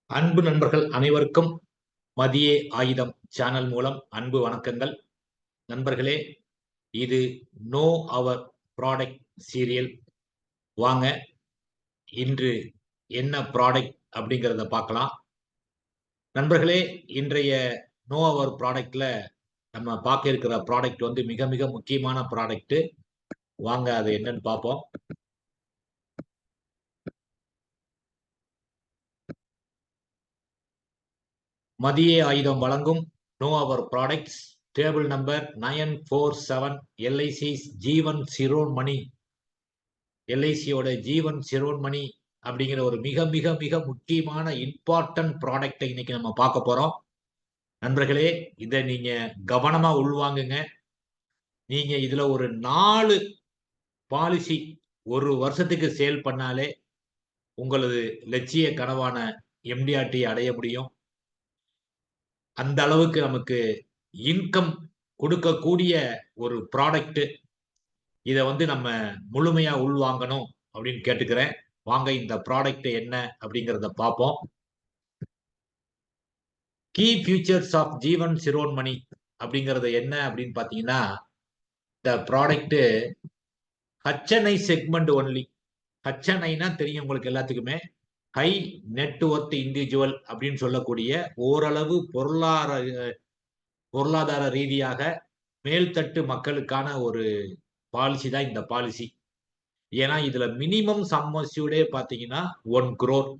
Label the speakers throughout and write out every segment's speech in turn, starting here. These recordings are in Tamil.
Speaker 1: அன்பு நண்பர்கள் அனைவருக்கும் மதியே ஆயுதம் சேனல் மூலம் அன்பு வணக்கங்கள். நண்பர்களே, இது நோ அவர் ப்ராடக்ட் சீரியல். வாங்க இன்று என்ன ப்ராடக்ட் அப்படிங்கிறத பார்க்கலாம். நண்பர்களே, இன்றைய நோ அவர் ப்ராடக்ட்ல நம்ம பார்க்க இருக்கிற ப்ராடக்ட் வந்து மிக மிக முக்கியமான ப்ராடக்ட். வாங்க அது என்னன்னு பார்ப்போம். மதியே ஆயுதம் வழங்கும் know our products table number 947 LIC Jeevan Shiromani. எல்ஐசியோட ஜீவன் சிரோன்மணி அப்படிங்கிற ஒரு மிக மிக மிக முக்கியமான இம்பார்ட்டன்ட் ப்ராடக்டை இன்னைக்கு நம்ம பார்க்க போறோம். நண்பர்களே, இதை நீங்க கவனமா உள்வாங்குங்க. நீங்க இதுல ஒரு 4 பாலிசி ஒரு வருஷத்துக்கு சேல் பண்ணாலே உங்களது லட்சிய கனவான எம்டிஆர்டி அடைய முடியும். அந்த அளவுக்கு நமக்கு இன்கம் கொடுக்கக்கூடிய ஒரு ப்ராடக்ட். இதை வந்து நம்ம முழுமையா உள்வாங்கணும் அப்படின்னு கேட்டுக்கிறேன். வாங்க இந்த ப்ராடக்ட் என்ன அப்படிங்கிறத பார்ப்போம். கீ ஃபியூச்சர்ஸ் ஆஃப் ஜீவன் சிரோன்மணி அப்படிங்கிறது என்ன அப்படின்னு பார்த்தீங்கன்னா, இந்த ப்ராடக்ட் ஹச்என்ஐ செக்மெண்ட் ஒன்லி. ஹச்என்ஐனா தெரியும் உங்களுக்கு எல்லாத்துக்குமே, ஹை நெட்வொர்த் இண்டிவிஜுவல் அப்படின்னு சொல்லக்கூடிய ஓரளவு பொருளாதார ரீதியாக மேல்தட்டு மக்களுக்கான ஒரு பாலிசி தான் இந்த பாலிசி. ஏன்னா இதுல மினிமம் சம் அஷ்யூர்டே பாத்தீங்கன்னா 1 crore,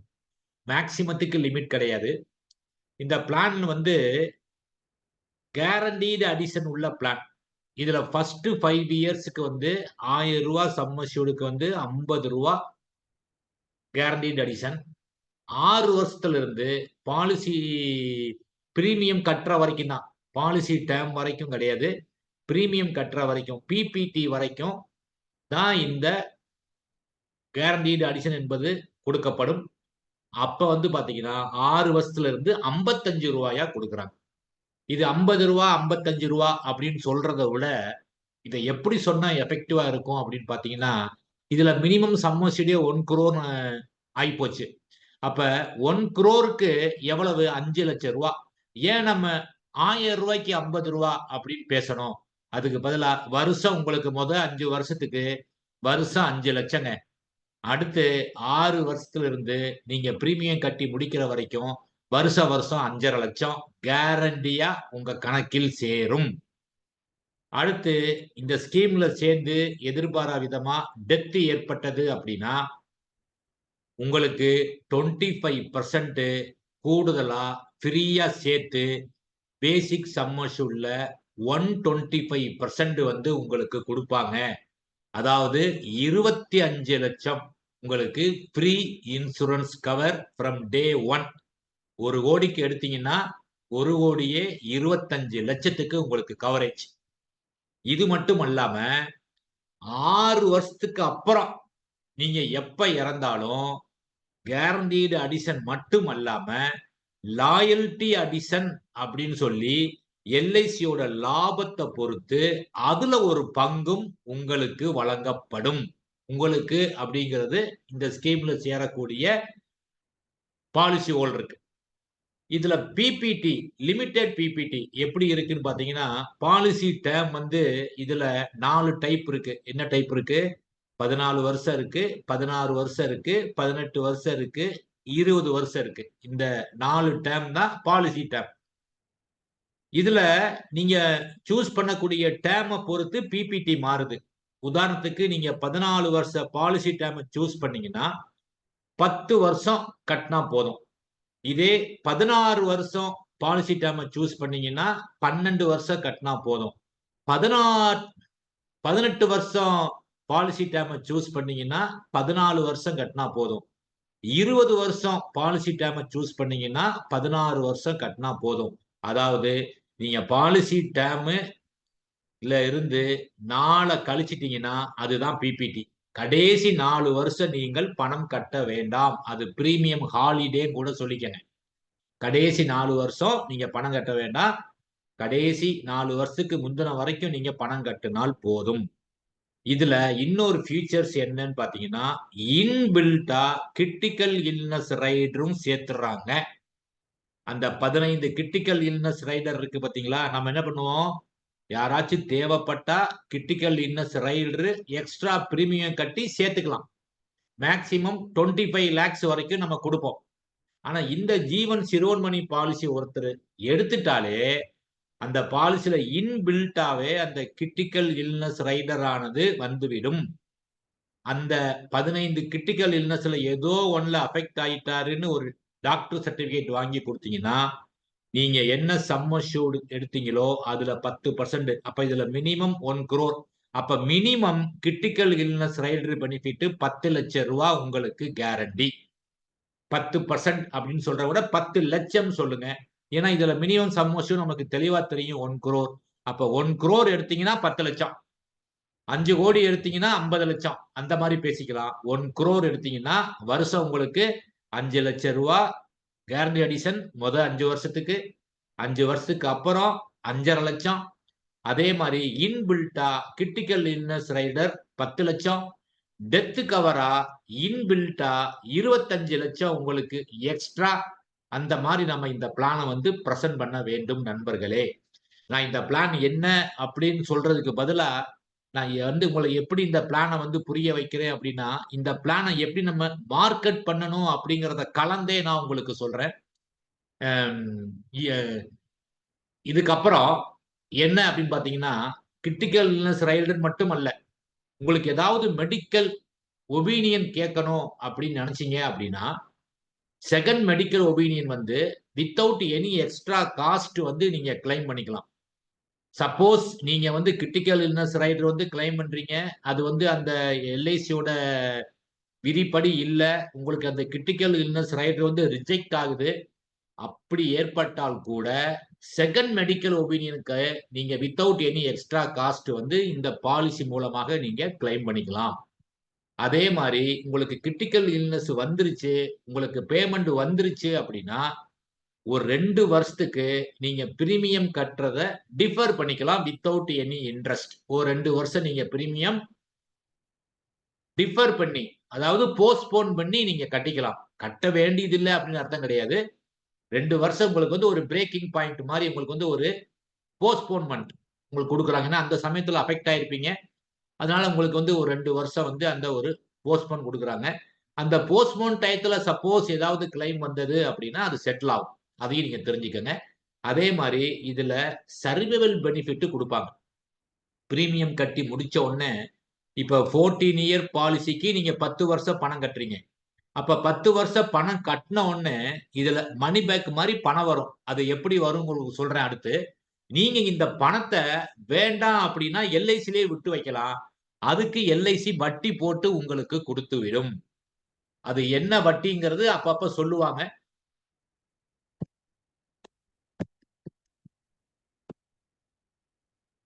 Speaker 1: மேக்சிமத்துக்கு லிமிட் கிடையாது. இந்த பிளான் வந்து கேரண்டீடு அடிஷன் உள்ள பிளான். இதுல ஃபர்ஸ்ட் 5 இயர்ஸ்க்கு வந்து 1000 ரூபாய் சம் அஷ்யூர்டுக்கு வந்து 50 ரூபாய் கேரண்டீடு அடிஷன். 6 வருஷத்துல இருந்து பாலிசி பிரீமியம் கட்டுற வரைக்கும் தான், பாலிசி டேர்ம் வரைக்கும் கிடையாது, பிரீமியம் கட்டுற வரைக்கும் பிபிடி வரைக்கும் தான் இந்த கேரண்டீடு அடிஷன் என்பது கொடுக்கப்படும். அப்ப வந்து பாத்தீங்கன்னா 6 வருஷத்துல இருந்து 55 ரூபாயா கொடுக்குறாங்க. இது 50 ரூபா 55 ரூபா அப்படின்னு சொல்றதை விட இதை எப்படி சொன்னா எஃபெக்டிவா இருக்கும் அப்படின்னு பாத்தீங்கன்னா, இதுல மினிமம் சம்மர்சிடியே 1 crore ஆயிப்போச்சு. அப்ப 1 crore எவ்வளவு? 5 லட்சம் ரூபா. ஏன் நம்ம 1000 ரூபாய்க்கு 50 ரூபா அப்படின்னு பேசணும்? அதுக்கு பதிலா வருஷம் உங்களுக்கு 5 வருஷத்துக்கு வருஷம் 5 லட்சங்க. அடுத்து 6 வருஷத்துல இருந்து நீங்க பிரீமியம் கட்டி முடிக்கிற வரைக்கும் வருஷம் 5.5 லட்சம் கேரண்டியா உங்க கணக்கில் சேரும். அடுத்து இந்த ஸ்கீம்ல சேர்ந்து எதிர்பாரா விதமா டெத் ஏற்பட்டது அப்படின்னா உங்களுக்கு 25% கூடுதலா ஃப்ரீயா சேர்த்து பேசிக் சம் அஷ்யூர்ட்ல 125% வந்து உங்களுக்கு கொடுப்பாங்க. அதாவது 25 லட்சம் உங்களுக்கு free insurance cover from day 1. 1 கோடிக்கு எடுத்தீங்கன்னா 1 கோடியே 25 லட்சத்துக்கு உங்களுக்கு கவரேஜ். இது மட்டும் அல்லாம 6 வருஷத்துக்கு அப்புறம் நீங்க எப்ப இறந்தாலும் கேரண்டீடு அடிஷன் மட்டும் அல்லாம லாயல்டி அடிஷன் அப்படின்னு சொல்லி எல்ஐசியோட லாபத்தை பொறுத்து அதுல ஒரு பங்கும் உங்களுக்கு வழங்கப்படும். உங்களுக்கு அப்படிங்கிறது இந்த ஸ்கீம்ல சேரக்கூடிய பாலிசி ஹோல்டருக்கு. இதுல பிபிடி, லிமிடெட் பிபிடி எப்படி இருக்குன்னு பாத்தீங்கன்னா, பாலிசி டேர்ம் வந்து இதுல 4 டைப் இருக்கு. என்ன டைப் இருக்கு? 14 வருஷம் இருக்கு, 16 வருஷம் இருக்கு, 18 வருஷம் இருக்கு, 20 வருஷம் இருக்கு. இந்த 4 டேர்ம் தான் பாலிசி டேர்ம். இதுல நீங்க சூஸ் பண்ணக்கூடிய டேர்மை பொறுத்து பிபிடி மாறுது. உதாரணத்துக்கு நீங்க 14 வருஷ பாலிசி டேர்ம் சூஸ் பண்ணீங்கன்னா 10 வருஷம் கட்டினா போதும். இதே 16 வருஷம் பாலிசி டேர்ம் சூஸ் பண்ணீங்கன்னா 12 வருஷம் கட்டினா போதும். 18 வருஷம் பாலிசி டேர்ம் சூஸ் பண்ணீங்கன்னா 14 வருஷம் கட்டினா போதும். 20 வருஷம் பாலிசி டேர்ம் சூஸ் பண்ணீங்கன்னா 16 வருஷம் கட்டினா போதும். அதாவது நீங்க பாலிசி டேர்ம்ல இருந்து 4 கழிச்சிட்டீங்கன்னா அதுதான் பிபிடி. கடைசி 4 வருஷம் நீங்கள் பணம் கட்ட வேண்டாம். அது பிரீமியம் ஹாலிடே கூட சொல்லிக்கங்க. கடைசி 4 வருஷம் நீங்க பணம் கட்ட வேண்டாம். கடைசி 4 வருஷத்துக்கு முந்தின வரைக்கும் நீங்க பணம் கட்டினால் போதும். இதுல இன்னொரு ஃபீச்சர்ஸ் என்னன்னு பாத்தீங்கன்னா, இன்பில்டா கிரிட்டிக்கல் இல்னஸ் ரைடரும் சேர்த்துறாங்க. அந்த 15 கிரிட்டிக்கல் இல்னஸ் ரைடர் இருக்கு பாத்தீங்களா? நம்ம என்ன பண்ணுவோம்? யாராச்சும் தேவைப்பட்டா critical illness rider extra premium கட்டி சேர்த்துக்கலாம். மேக்சிமம் 25 lakhs வரைக்கும் நம்ம கொடுப்போம். ஆனா இந்த ஜீவன் சிரோன்மணி பாலிசி ஒருத்தர் எடுத்துட்டாலே அந்த பாலிசியில இன்பில்ட்டாவே அந்த கிரிட்டிக்கல் இல்னஸ் ரைடர் ஆனது வந்துவிடும். அந்த 15 கிரிட்டிக்கல் இல்னஸ்ல ஏதோ ஒன்ல அஃபெக்ட் ஆயிட்டாருன்னு ஒரு டாக்டர் சர்டிபிகேட் வாங்கி கொடுத்தீங்கன்னா நீங்க என்ன சம் அஷ்யூர்டு எடுத்தீங்களோ அதுல 10%. அப்ப இதுல மினிமம் 1 crore. அப்ப minimum critical illness rider benefit 10 லட்சம் ரூபாய் உங்களுக்கு கேரண்டி. 10% அப்படின்னு சொல்ற விட 10 லட்சம் சொல்லுங்க. ஏன்னா இதுல மினிமம் சம் அஷ்யூர்டு நமக்கு தெளிவா தெரியும் 1 crore. அப்ப 1 crore எடுத்தீங்கன்னா 10 லட்சம், 5 கோடி எடுத்தீங்கன்னா 50 லட்சம், அந்த மாதிரி பேசிக்கலாம். 1 crore எடுத்தீங்கன்னா வருஷம் உங்களுக்கு 5 லட்சம் ரூபாய் கேரண்டி அடிஷன் முதல் 5 வருஷத்துக்கு, 5 வருஷத்துக்கு அப்புறம் 5.5 லட்சம். அதே மாதிரி இன்பில்ட்டா கிரிட்டிக்கல் இல்னஸ் ரைடர் 10 லட்சம், டெத் கவரா இன்பில்ட்டா 25 லட்சம் உங்களுக்கு எக்ஸ்ட்ரா. அந்த மாதிரி நம்ம இந்த பிளானை வந்து பிரசன்ட் பண்ண வேண்டும் நண்பர்களே. நான் இந்த பிளான் என்ன அப்படின்னு சொல்றதுக்கு பதிலா நான் வந்து உங்களை எப்படி இந்த பிளானை வந்து புரிய வைக்கிறேன் அப்படின்னா, இந்த பிளானை எப்படி நம்ம மார்க்கெட் பண்ணணும் அப்படிங்கிறத கலந்தே நான் உங்களுக்கு சொல்றேன். இதுக்கப்புறம் என்ன அப்படின்னு பாத்தீங்கன்னா, கிரிட்டிக்கல் இல்னஸ் ரைடர் மட்டும் அல்ல, உங்களுக்கு ஏதாவது மெடிக்கல் ஒபீனியன் கேட்கணும் அப்படின்னு நினைச்சீங்க அப்படின்னா, செகண்ட் மெடிக்கல் ஒபீனியன் வந்து வித்தவுட் எனி எக்ஸ்ட்ரா காஸ்ட் வந்து நீங்க கிளைம் பண்ணிக்கலாம். சப்போஸ் நீங்க வந்து கிரிட்டிக்கல் இல்னஸ் ரைடர் வந்து கிளைம் பண்றீங்க, அது வந்து அந்த எல்ஐசியோட விதிப்படி இல்ல, உங்களுக்கு அந்த கிரிட்டிக்கல் இல்னஸ் ரைடர் வந்து ரிஜெக்ட் ஆகுது. அப்படி ஏற்பட்டால் கூட செகண்ட் மெடிக்கல் ஒபீனியனுக்கு நீங்க வித்தவுட் எனி எக்ஸ்ட்ரா காஸ்ட் வந்து இந்த பாலிசி மூலமாக நீங்க கிளைம் பண்ணிக்கலாம். அதே மாதிரி உங்களுக்கு கிரிட்டிக்கல் இல்னஸ் வந்துருச்சு, உங்களுக்கு பேமெண்ட் வந்துருச்சு அப்படின்னா ஒரு 2 வருஷத்துக்கு நீங்க பிரீமியம் கட்டுறத டிஃபர் பண்ணிக்கலாம் வித்தவுட் எனி இன்ட்ரெஸ்ட். ஒரு 2 வருஷம் நீங்க பிரீமியம் டிஃபர் பண்ணி, அதாவது போஸ்ட்போன் பண்ணி நீங்க கட்டிக்கலாம். கட்ட வேண்டியதில்லை அப்படின்னு அர்த்தம் கிடையாது. 2 வருஷம் உங்களுக்கு வந்து ஒரு பிரேக்கிங் பாயிண்ட் மாதிரி உங்களுக்கு வந்து ஒரு போஸ்ட்போன்மெண்ட் உங்களுக்கு கொடுக்குறாங்கன்னா அந்த சமயத்துல அஃபெக்ட் ஆயிருப்பீங்க. அதனால உங்களுக்கு வந்து ஒரு 2 வருஷம் வந்து அந்த ஒரு போஸ்ட்போன் கொடுக்குறாங்க. அந்த போஸ்ட்போன் டயத்துல சப்போஸ் ஏதாவது கிளைம் வந்தது அப்படின்னா அது செட்டில் ஆகும். அதையும் நீங்க தெரிஞ்சுக்கங்க. அதே மாதிரி இதுல சர்வைவல் பெனிஃபிட் கொடுப்பாங்க. பிரீமியம் கட்டி முடிச்ச உடனே இப்ப 14 இயர் பாலிசிக்கு நீங்க 10 வருஷம் பணம் கட்டுறீங்க. அப்ப 10 வருஷம் பணம் கட்டின உடனே இதுல மணி பேக் மாதிரி பணம் வரும். அது எப்படி வரும் உங்களுக்கு சொல்றேன் அடுத்து. நீங்க இந்த பணத்தை வேண்டாம் அப்படின்னா எல்ஐசிலே விட்டு வைக்கலாம். அதுக்கு எல்ஐசி வட்டி போட்டு உங்களுக்கு கொடுத்து விடும். அது என்ன வட்டிங்கிறது அப்பப்ப சொல்லுவாங்க.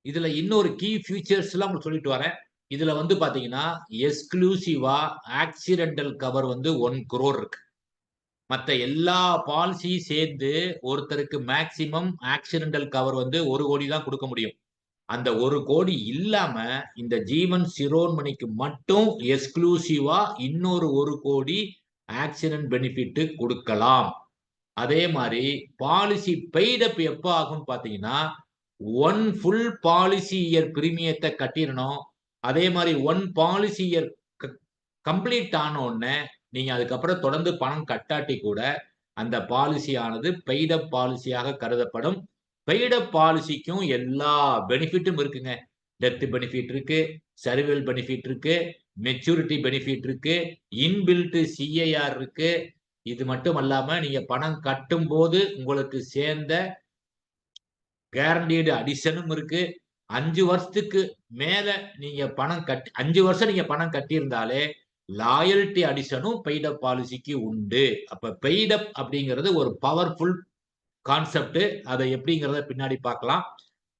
Speaker 1: இதுல இன்னொரு கீ ஃபியூச்சர்ஸ் எல்லாம் உங்களுக்கு சொல்லிட்டு வரேன். இதுல வந்து பாத்தீங்கன்னா எக்ஸ்க்ளூசிவா ஆக்சிடென்டல் கவர் வந்து 1 crore இருக்கு. மத்த எல்லா பாலிசியும் சேர்ந்து ஒருத்தருக்கு மேக்சிமம் ஆக்சிடென்டல் கவர் வந்து 1 கோடி தான் கொடுக்க முடியும். அந்த 1 கோடி இல்லாம இந்த ஜீவன் சிரோன்மணிக்கு மட்டும் எக்ஸ்க்ளூசிவா இன்னொரு 1 கோடி ஆக்சிடென்ட் பெனிஃபிட் கொடுக்கலாம். அதே மாதிரி பாலிசி பெய்ட் அப் எப்ப ஆகும் பாத்தீங்கன்னா 1 ஃபுல் பாலிசி இயர் பிரீமியத்தை கட்டிடணும். அதே மாதிரி 1 பாலிசி இயர் கம்ப்ளீட் ஆன உடனே நீங்க அதுக்கப்புறம் தொடர்ந்து பணம் கட்டாட்டி கூட அந்த பாலிசி ஆனது பெய்ட் அப் பாலிசியாக கருதப்படும். பெய்ட் அப் பாலிசிக்கும் எல்லா பெனிஃபிட்டும் இருக்குங்க. டெத் பெனிஃபிட் இருக்கு, சர்வைவல் பெனிஃபிட் இருக்கு, மெச்சூரிட்டி பெனிஃபிட் இருக்கு, இன்பில்ட் சிஐஆர் இருக்கு. இது மட்டும் அல்லாம நீங்க பணம் கட்டும் போது உங்களுக்கு சேர்ந்த கேரண்டீடு அடிஷனும் இருக்கு. 5 வருஷத்துக்கு மேல நீங்க பணம் கட்டி 5 வருஷம் நீங்க பணம் கட்டியிருந்தாலே லாயல்டி அடிஷனும் பெய்ட் அப் பாலிசிக்கு உண்டு. அப்ப பெய்ட் அப் அப்படிங்கிறது ஒரு பவர்ஃபுல் கான்செப்ட். அதை எப்படிங்கிறத பின்னாடி பார்க்கலாம்.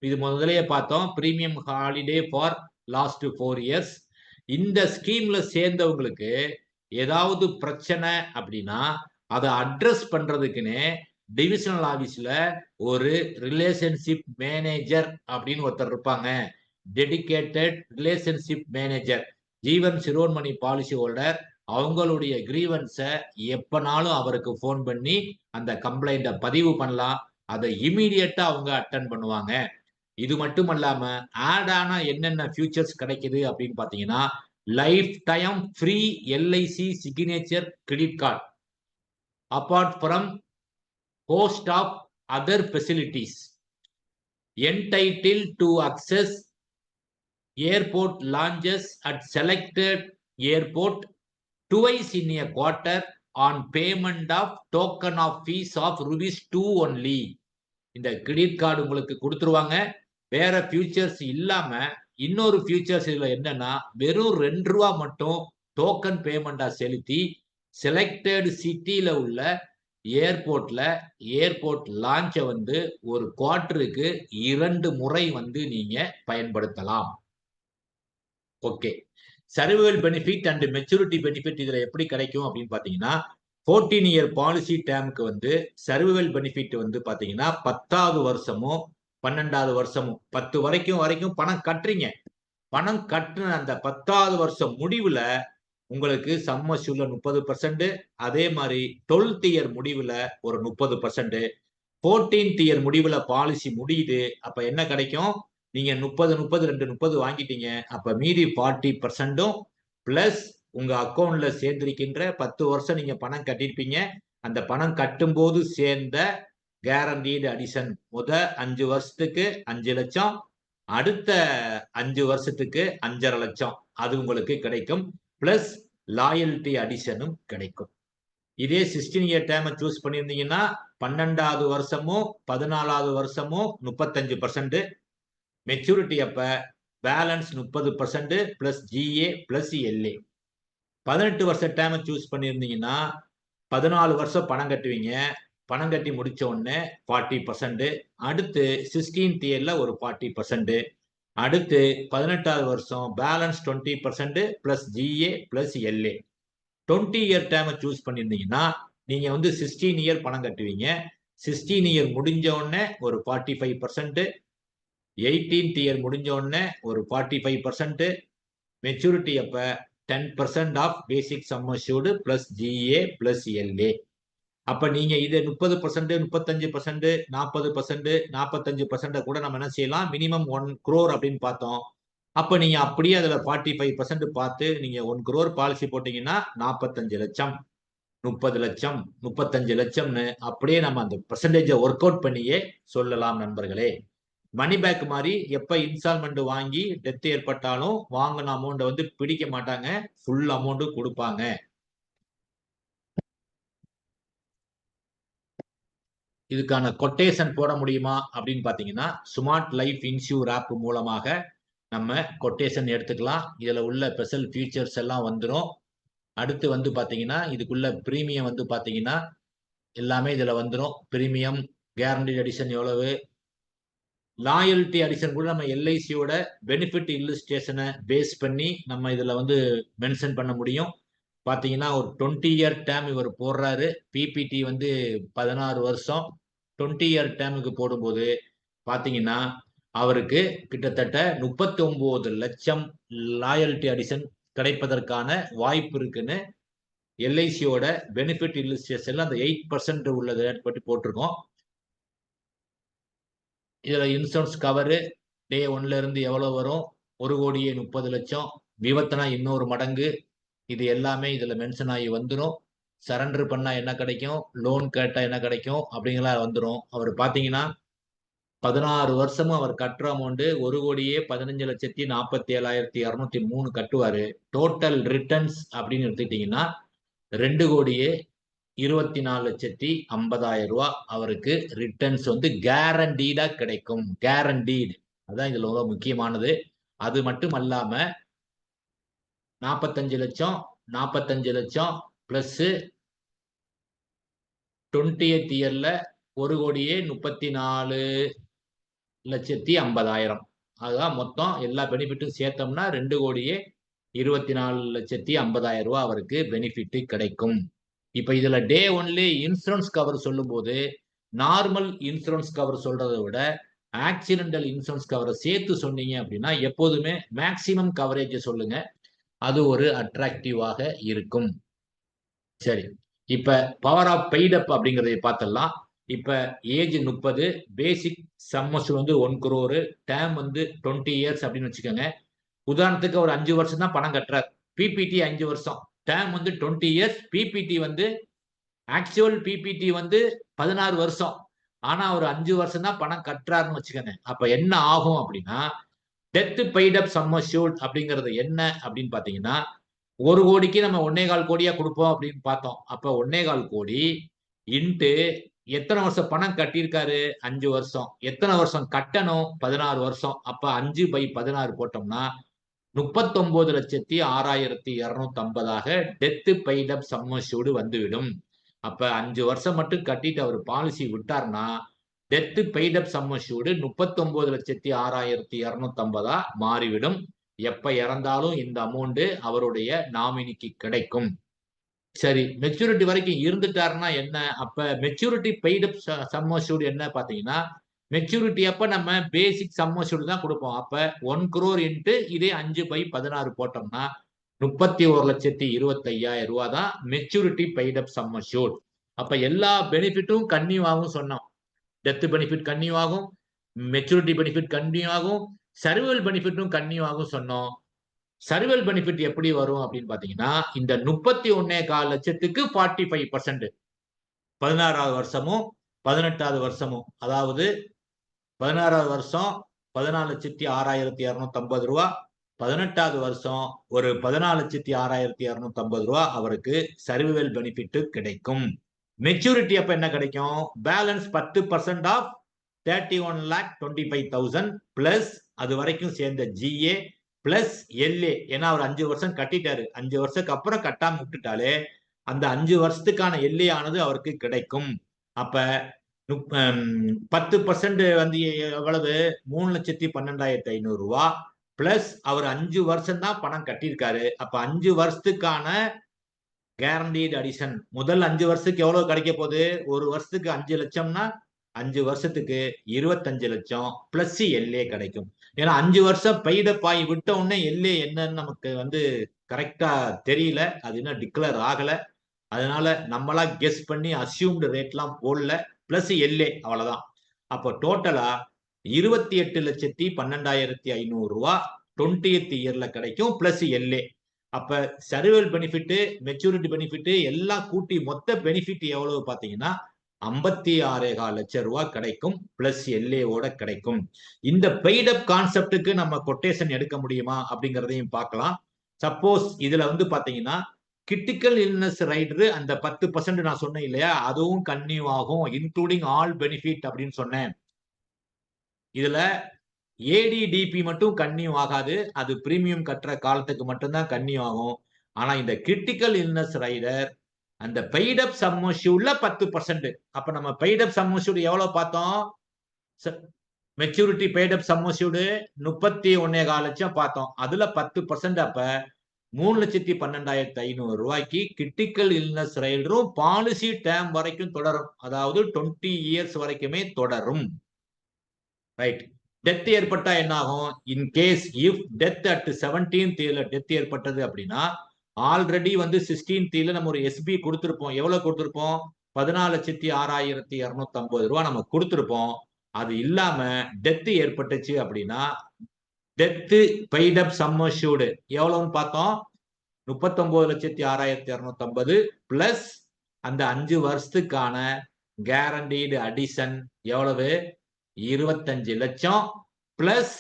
Speaker 1: இது முதல்லயே பார்த்தோம். Premium holiday for last 4 years. இந்த ஸ்கீம்ல சேர்ந்தவங்களுக்கு ஏதாவது பிரச்சனை அப்படின்னா அதை அட்ரஸ் பண்றதுக்குன்னு டிவிஷனல் ஆபீஸ்ல ஒரு ரிலேஷன்ஷிப் மேனேஜர் அப்படின்னு ஒருத்தர் இருப்பாங்க. Dedicated relationship manager. Jeevan Shiromani policy holder அவங்களுடைய கிரீவன்ஸை எப்பனாலும் அவருக்கு ஃபோன் பண்ணி அந்த கம்ப்ளைண்ட்டை பதிவு பண்ணலாம். அதை இமீடியட்டா அவங்க அட்டென்ட் பண்ணுவாங்க. இது மட்டும் இல்லாம ஆட் ஆனா என்னென்ன ஃபியூச்சர்ஸ் கிடைக்குது அப்படின்னு பாத்தீங்கன்னா, life time free LIC signature credit card apart from host of other facilities entitled to access airport lounges at selected airport twice in a quarter on payment of token of fees of rupees 2 only. இந்த கிரெடிட் கார்டு உங்களுக்கு கொடுத்துருவாங்க. வேற ஃபியூச்சர்ஸ் இல்லாம இன்னொரு ஃபியூச்சர்ஸ் இதுல என்னன்னா, வெறும் 2 ரூபா மட்டும் டோக்கன் பேமெண்டா செலுத்தி செலக்டட் சிட்டியில உள்ள ஏர்போர்ட்ல ஏர்போர்ட் லான்ச்சை வந்து ஒரு குவார்டருக்கு 2 முறை வந்து நீங்க பயன்படுத்தலாம். Okay. Survival benefit and maturity benefit இதுல எப்படி கிடைக்கும் அப்படின்னு பாத்தீங்கன்னா, 14 இயர் பாலிசி டேர்முக்கு வந்து சர்வைவல் பெனிஃபிட் வந்து பாத்தீங்கன்னா 10வது வருஷமும் 12வது வருஷமும் 10 வரைக்கும் பணம் கட்டுறீங்க. பணம் கட்டுன அந்த 10வது வருஷம் முடிவுல உங்களுக்கு சம்மர்ஷூல 30%, அதே மாதிரி 12th இயர் முடிவுல ஒரு 30%, 14th இயர் முடிவுல பாலிசி முடியுது. அப்ப என்ன கிடைக்கும்? நீங்க 30 வாங்கிட்டீங்க. அப்ப மீதி 40%ம் பிளஸ் உங்க அக்கௌண்ட்ல சேர்ந்திருக்கின்ற 10 வருஷம் நீங்க பணம் கட்டிருப்பீங்க. அந்த பணம் கட்டும் போது சேர்ந்த கேரண்டீடு அடிஷன் 5 வருஷத்துக்கு 5 லட்சம், அடுத்த 5 வருஷத்துக்கு 5.5 லட்சம் அது உங்களுக்கு கிடைக்கும். பிளஸ் லாயல்டி அடிஷனும் கிடைக்கும். இதே 16 இயர் டேர்மை சூஸ் பண்ணியிருந்தீங்கன்னா 12வது வருஷமும் 14வது வருஷமும் 35%, மெச்சூரிட்டி அப்ப பேலன்ஸ் 30% பிளஸ் ஜிஏ பிளஸ் எல்ஏ. 18 வருஷ டேர்மை சூஸ் பண்ணியிருந்தீங்கன்னா 14 வருஷம் பணம் கட்டுவீங்க. பணம் கட்டி முடிச்ச உடனே 40%, அடுத்து 16th இயர்ல ஒரு 40%, அடுத்து 18வது வருஷம் balance 20% plus GA plus LA. 20 year டேர்மை சூஸ் பண்ணியிருந்தீங்கன்னா நீங்க வந்து 16 இயர் பணம் கட்டுவீங்க. 16 இயர் முடிஞ்ச உடனே ஒரு 45%, 18th இயர் முடிஞ்ச உடனே ஒரு 45%, மெச்சூரிட்டி அப்ப 10% of basic sum assured plus GA plus LA. அப்ப நீங்க இதை 30%, 35%, 40%, 45% கூட நம்ம என்ன செய்யலாம், மினிமம் 1 crore அப்படின்னு பார்த்தோம். அப்ப நீங்க அப்படியே அதுல 45% பார்த்து நீங்க 1 crore பாலிசி போட்டீங்கன்னா 45 லட்சம், 30 லட்சம், 35 லட்சம்னு அப்படியே நம்ம அந்த பெர்சன்டேஜை ஒர்க் அவுட் பண்ணியே சொல்லலாம் நண்பர்களே. மணி பேக் மாதிரி எப்ப இன்ஸ்டால்மெண்ட் வாங்கி டெத் ஏற்பட்டாலும் வாங்கின அமௌண்ட்டை வந்து பிடிக்க மாட்டாங்க, ஃபுல் அமௌண்ட் கொடுப்பாங்க. இதுக்கான கொட்டேஷன் போட முடியுமா அப்படின்னு பாத்தீங்கன்னா, ஸ்மார்ட் லைஃப் இன்சூர் ஆப் மூலமாக நம்ம கொட்டேஷன் எடுத்துக்கலாம். இதுல உள்ள ஸ்பெஷல் ஃபீச்சர்ஸ் எல்லாம் வந்துடும். அடுத்து வந்து பாத்தீங்கன்னா இதுக்குள்ள பிரீமியம் வந்து பாத்தீங்கன்னா எல்லாமே இதுல வந்துடும். பிரீமியம், கேரண்டி அடிஷன் எவ்வளவு, லாயல்டி அடிஷன் கூட நம்ம எல்ஐசியோட பெனிஃபிட் இல்லுஸ்ட்ரேஷனை பேஸ் பண்ணி நம்ம இதுல வந்து மென்ஷன் பண்ண முடியும். பாத்தீங்கன்னா ஒரு 20 இயர் டேர்ம் இவர் போடுறாரு. பிபிடி வந்து 16 வருஷம். 20 இயர் டேர்முக்கு போடும்போது பாத்தீங்கன்னா அவருக்கு கிட்டத்தட்ட 39 லட்சம் லாயல்டி அடிஷன் கிடைப்பதற்கான வாய்ப்பு இருக்குன்னு எல்ஐசியோட பெனிஃபிட் இல்லுஸ்ட்ரேஷன்ல அந்த 8% உள்ளதை பற்றி போட்டிருக்கோம். இதுல இன்சூரன்ஸ் கவரு டே 1ல இருந்து எவ்வளவு வரும், 1,30 லட்சம், விபத்துனா இன்னொரு மடங்கு, இது எல்லாமே இதுல மென்ஷன் ஆகி வந்துடும். சரண்டர் பண்ணா என்ன கிடைக்கும், லோன் கேட்டா என்ன கிடைக்கும் அப்படிங்களா வந்துடும். அவர் பாத்தீங்கன்னா 16 வருஷமும் அவர் கட்டுற அமௌண்ட் 1,15,47,203 கட்டுவாரு. டோட்டல் ரிட்டர்ன்ஸ் அப்படின்னு எடுத்துக்கிட்டீங்கன்னா 2,24,50,000 ரூபாய் அவருக்கு ரிட்டர்ன்ஸ் வந்து கேரண்டீடா கிடைக்கும். கேரண்டீடு அதான் இதுல ரொம்ப முக்கியமானது. அது மட்டும் அல்லாம 45 லட்சம் 45 லட்சம் பிளஸ் 20th இயர்ல 1,34,50,000. அதுதான் மொத்தம் எல்லா பெனிஃபிட்டும் சேர்த்தோம்னா 2,24,50,000 ரூபாய் அவருக்கு பெனிஃபிட் கிடைக்கும். இப்ப இதுல டே 1ல இன்சூரன்ஸ் கவர் சொல்லும் போது நார்மல் இன்சூரன்ஸ் கவர் சொல்றதை விட ஆக்சிடென்டல் இன்சூரன்ஸ் கவரை சேர்த்து சொன்னீங்க அப்படின்னா எப்போதுமே மேக்சிமம் கவரேஜ் சொல்லுங்க. அது ஒரு அட்ராக்டிவாக இருக்கும். சரி. இப்ப பவர் ஆஃப் பெய்ட் அப் அப்படிங்கிறதை பார்த்தரலாம். இப்ப ஏஜ் 30, பேசிக் சம் அஷ்யூர்ட் வந்து 1 crore, டேர்ம் வந்து 20 இயர்ஸ் அப்படின்னு வச்சுக்கோங்க. உதாரணத்துக்கு ஒரு 5 வருஷம் தான் பணம் கட்டுறார். பிபிடி 5 வருஷம். டேர்ம் வந்து 20 இயர்ஸ். பிபிடி வந்து ஆக்சுவல் பிபிடி வந்து 16 வருஷம். ஆனா ஒரு 5 வருஷம் தான் பணம் கட்டுறாருன்னு வச்சுக்கோங்க. அப்ப என்ன ஆகும் அப்படின்னா, death paid up sum assured அப்படிங்கிறது என்ன அப்படின்னு பார்த்தீங்கன்னா, 1 கோடிக்கு நம்ம 1.25 கோடியா கொடுப்போம் அப்படின்னு பார்த்தோம். அப்ப 1.25 கோடி இன்டு எத்தனை வருஷம் பணம் கட்டியிருக்காரு? 5 வருஷம். எத்தனை வருஷம் கட்டணும்? 16 வருஷம். அப்ப 5/16 போட்டோம்னா 39,06,250 death paid up sum assured வந்துவிடும். அப்ப 5 வருஷம் மட்டும் கட்டிட்டு அவர் பாலிசி விட்டார்னா death paid up sum assured 39,06,250 மாறிவிடும். எப்ப இறந்தாலும் இந்த அமௌண்ட் அவருடைய நாமினிக்கு கிடைக்கும். சரி, மெச்சூரிட்டி வரைக்கும் இருந்துட்டாருன்னா என்ன? அப்ப maturity paid up sum assured என்ன பார்த்தீங்கன்னா, மெச்சூரிட்டி அப்ப நம்ம பேசிக் சம் அஷ்யூர்ட் தான் கொடுப்போம். அப்ப 1 crore இன்டு இதே 5/16 போட்டோம்னா 31,25,000 தான் maturity paid up sum assured. அப்ப எல்லா பெனிஃபிட்டும் கன்டினியூ ஆகும் சொன்னோம். டெத் பெனிஃபிட் கன்டினியூ ஆகும், மெச்சூரிட்டி பெனிஃபிட் கன்டினியூ ஆகும், சர்வைவல் பெனிஃபிட்டும் கன்டினியூ ஆகும் சொன்னோம். சர்வைவல் பெனிஃபிட் எப்படி வரும் அப்படின்னு பாத்தீங்கன்னா, இந்த 31.25 லட்சத்துக்கு 45%. 16வது வருஷமும் 18வது வருஷமும், அதாவது 16வது வருஷம் 14,06,250 ரூபா, 18வது வருஷம் ஒரு 14,06,250 ரூபா அவருக்கு சர்வைவல் பெனிஃபிட் கிடைக்கும். மெச்சூரிட்டி அப்ப என்ன கிடைக்கும்? பேலன்ஸ் 10% ஆஃப் 31,25,000 பிளஸ் அது வரைக்கும் சேர்ந்த ஜிஏ பிளஸ் எல்ஏ. ஏன்னா அவர் 5 வருஷம் கட்டிட்டாரு. 5 வருஷத்துக்கு அப்புறம் கட்டாம விட்டுட்டாலே அந்த 5 வருஷத்துக்கான எல்ஏ ஆனது அவருக்கு கிடைக்கும். அப்ப 10% வந்து எவ்வளவு? 3,12,500 ரூபா பிளஸ் அவர் 5 வருஷம் தான் பணம் கட்டியிருக்காரு. அப்ப 5 வருஷத்துக்கான கேரண்டீட் அடிஷன் முதல் 5 வருஷத்துக்கு எவ்வளவு கிடைக்க போகுது? ஒரு வருஷத்துக்கு 5 லட்சம்னா 5 வருஷத்துக்கு 25 லட்சம் பிளஸ் எல்ஏ கிடைக்கும். ஏன்னா 5 வருஷம் பெய்ட் அப் ஆகி விட்ட உடனே எல்ஏ என்னன்னு நமக்கு வந்து கரெக்டா தெரியல. அது இன்னும் டிக்ளேர் ஆகல. அதனால நம்மளா கெஸ் பண்ணி அசியூம்டு ரேட்லாம் போடல. பிளஸ் எல்ஏ அவ்வளவுதான். அப்போ டோட்டலா 28,12,500 ரூபா 20th இயர்ல கிடைக்கும் பிளஸ் எல்ஏ. அப்ப சர்வைவல் பெனிஃபிட், மெச்சூரிட்டி பெனிஃபிட் எல்லாம் கூட்டி மொத்த பெனிஃபிட் எவ்வளவு பாத்தீங்கன்னா 56.25 லட்சம் ரூபாய் கிடைக்கும் பிளஸ் எல்ஏவோட கிடைக்கும். இந்த பெய்ட் அப் கான்செப்டுக்கு நம்ம கொட்டேஷன் எடுக்க முடியுமா அப்படிங்கறதையும் பார்க்கலாம். சப்போஸ் இதுல வந்து பாத்தீங்கன்னா கிரிட்டிக்கல் இல்னஸ் ரைடர் அந்த 10% நான் சொன்னேன் இல்லையா, அதுவும் கன்டினியூ ஆகும் இன்க்ளூடிங் ஆல் பெனிஃபிட் அப்படின்னு சொன்னேன். இதுல ஏடிடிபி மட்டும் கன்டினியூ ஆகாது. அது பிரீமியம் கட்டுற காலத்துக்கு மட்டும்தான் கன்டினியூ ஆகும். ஆனா இந்த கிரிட்டிக்கல் இல்னஸ் ரைடர் அந்த பெய்ட் அப் சம் அஷ்யூர்ட்ல 10%. அப்ப நம்ம பெய்ட் அப் சம் அஷ்யூர்ட் எவ்வளவு பார்த்தோம்? Maturity paid up sum assured 31.25 லட்சம் பார்த்தோம். அதுல 10% அப்ப 3,12,500 ரூபாய்க்கு கிரிட்டிக்கல் இல்னஸ் ரைடரும் பாலிசி டேர்ம் வரைக்கும் தொடரும். அதாவது 20 இயர்ஸ் வரைக்குமே தொடரும். ரைட். டெத் ஏற்பட்டா என்ன ஆகும்? In case if death at 17th இயர்ல டெத் ஏற்பட்டது அப்படின்னா ஆல்ரெடி வந்து 16th இயர்ல நம்ம ஒரு எஸ்பி கொடுத்திருப்போம். எவ்வளவு கொடுத்திருப்போம்? 14,06,250 ரூபாய் நம்ம கொடுத்திருப்போம். அது இல்லாம டெத் ஏற்பட்டுச்சு அப்படின்னா death paid up sum assured எவ்வளவுன்னு பார்த்தோம்? 39,06,250 பிளஸ் அந்த 5 வருஷத்துக்கான கேரண்டீடு அடிஷன் எவ்வளவு? 25 லட்சம் பிளஸ்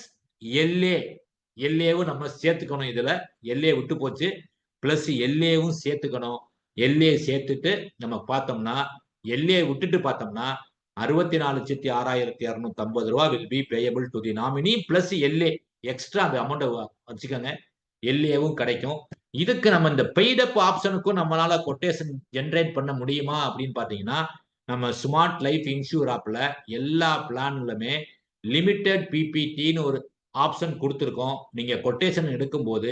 Speaker 1: எல்ஏ. எல்ஏவும் நம்ம சேர்த்துக்கணும். இதுல எல்ஏ விட்டு போச்சு. பிளஸ் எல்ஏவும் சேர்த்துக்கணும். எல்ஏ சேர்த்துட்டு நம்ம பார்த்தோம்னா எல்ஏ விட்டுட்டு பார்த்தோம்னா 64,06,250 ரூபாய் will be payable to the nominee plus LA extra அந்த அமௌண்ட் வச்சுக்கோங்க. எல்ஏவும் கிடைக்கும். இதுக்கு நம்ம இந்த பெய்ட் அப் ஆப்ஷனுக்கும் நம்மளால கொட்டேஷன் ஜெனரேட் பண்ண முடியுமா அப்படின்னு பாத்தீங்கன்னா, நம்ம ஸ்மார்ட் லைஃப் இன்சூர் ஆப்ல எல்லா பிளான்களுமே லிமிடெட் பிபிடின்னு ஒரு ஆப்ஷன் கொடுத்துருக்கோம். நீங்க கொட்டேஷன் எடுக்கும்போது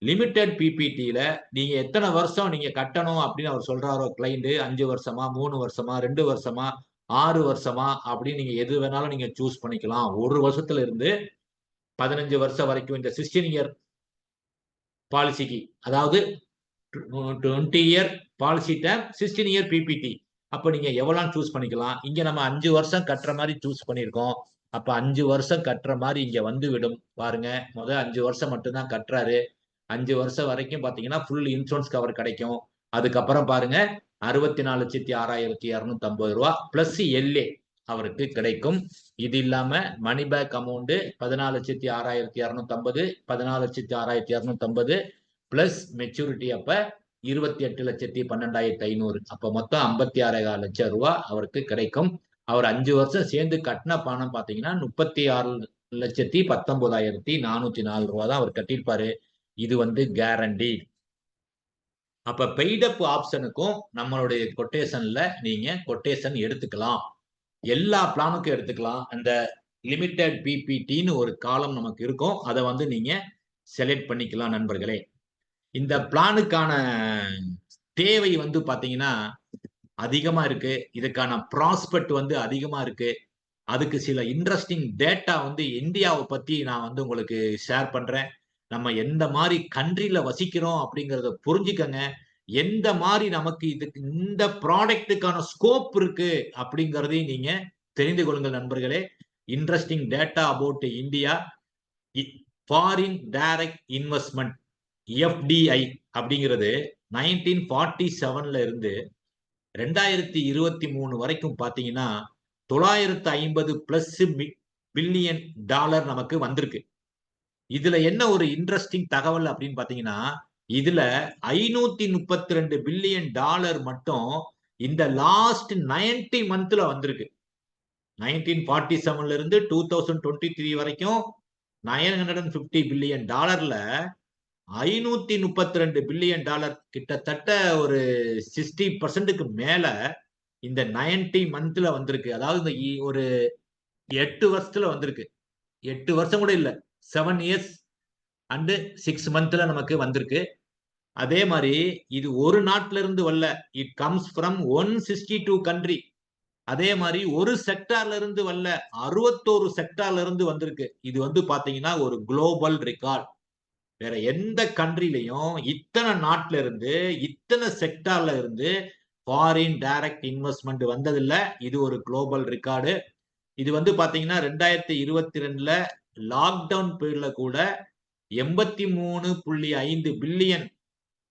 Speaker 1: லிமிடெட் பிபிடியில நீங்க எத்தனை வருஷம் நீங்க கட்டணும் அப்படின்னு அவர் சொல்றாரோ கிளைண்ட், 5 வருஷமா, 3 வருஷமா, 2 வருஷமா, 6 வருஷமா அப்படின்னு நீங்க எது வேணாலும் நீங்க சூஸ் பண்ணிக்கலாம். 1 வருஷத்துல இருந்து 15 வருஷம் வரைக்கும் இந்த 16 இயர் பாலிசிக்கு. அதாவது 20 year policy term, 16 year PPT. அப்ப நீங்க எவ்வளவு சூஸ் பண்ணிக்கலாம். இங்க நம்ம 5 வருஷம் கட்டுற மாதிரி சூஸ் பண்ணிருக்கோம். அப்ப 5 வருஷம் கட்டுற மாதிரி இங்க வந்து விடும். பாருங்க, முதல் 5 வருஷம் மட்டும் தான் கட்டுறாரு. 5 வருஷம் வரைக்கும் பாத்தீங்கன்னா ஃபுல் இன்சூரன்ஸ் கவர் கிடைக்கும். அதுக்கப்புறம் பாருங்க 64,06,250 ரூபா பிளஸ் எல்ஏ அவருக்கு கிடைக்கும். இது இல்லாம money back amount 14,06,250, 14,06,250 plus maturity அப்ப 28,12,500. அப்ப மொத்தம் 56,4 லட்சம் ரூபாய் அவருக்கு கிடைக்கும். அவர் 5 வருஷம் சேர்ந்து கட்டின பணம் பாத்தீங்கன்னா 36,19,404 ரூபாய் தான் அவர் கட்டியிருப்பாரு. இது வந்து கேரண்டி. அப்ப பெய்ட் அப் ஆப்ஷனுக்கும் நம்மளுடைய கொட்டேஷன்ல நீங்க கொட்டேஷன் எடுத்துக்கலாம். எல்லா பிளானுக்கும் எடுத்துக்கலாம். அந்த லிமிடெட் பிபிடின்னு ஒரு காலம் நமக்கு இருக்கும். அதை வந்து நீங்க செலக்ட் பண்ணிக்கலாம் நண்பர்களே. இந்த பிளானுக்கான தேவை வந்து பாத்தீங்கன்னா அதிகமா இருக்கு. இதுக்கான ப்ராஸ்பெக்ட் வந்து அதிகமா இருக்கு. அதுக்கு சில இன்ட்ரெஸ்டிங் டேட்டா வந்து இந்தியாவை பத்தி நான் வந்து உங்களுக்கு ஷேர் பண்றேன். நம்ம எந்த மாதிரி கண்ட்ரில வசிக்கிறோம் அப்படிங்கறத புரிஞ்சுக்கங்க. எந்த மாதிரி நமக்கு இதுக்கு இந்த ப்ராடக்ட்டுக்கான ஸ்கோப் இருக்கு அப்படிங்கறதையும் நீங்க தெரிந்து கொள்ளுங்கள் நண்பர்களே. Interesting data about India. Foreign direct investment FDI அப்படிங்கிறது 1947ல இருந்து 2023 வரைக்கும் பாத்தீங்கன்னா 950 பிளஸ் பில்லியன் டாலர் நமக்கு வந்திருக்கு. இதுல என்ன ஒரு இன்ட்ரெஸ்டிங் தகவல் அப்படின்னு பாத்தீங்கன்னா, இதுல 532 பில்லியன் டாலர் மட்டும் இந்த லாஸ்ட் 90 மந்த்ல வந்திருக்கு. 1947ல இருந்து 2023 வரைக்கும் 950 பில்லியன் டாலர்ல 532 பில்லியன் டாலர், கிட்டத்தட்ட ஒரு 60% மேல இந்த 90 மந்த்ல வந்திருக்கு. அதாவது ஒரு 8 வருஷத்துல வந்திருக்கு. 8 வருஷம் கூட இல்ல, 7 இயர்ஸ் அண்ட் 6 மந்த்ல நமக்கு வந்திருக்கு. அதே மாதிரி இது ஒரு நாட்டுல இருந்து வரல, இட் கம்ஸ் ஃப்ரம் 162 கண்ட்ரி. அதே மாதிரி ஒரு செக்டார்ல இருந்து வரல, 61 செக்டார்ல இருந்து வந்திருக்கு. இது வந்து பாத்தீங்கன்னா ஒரு குளோபல் ரெக்கார்ட். வேற எந்த கண்ட்ரிலையும் இத்தனை நாட்டுல இருந்து இத்தனை செக்டார்ல இருந்து ஃபாரின் டைரக்ட் இன்வெஸ்ட்மெண்ட் வந்ததில்ல. இது ஒரு குளோபல் ரெக்கார்டு. இது வந்து பாத்தீங்கன்னா 2022ல லாக்டவுன் பீரியட்ல கூட 83.5 பில்லியன்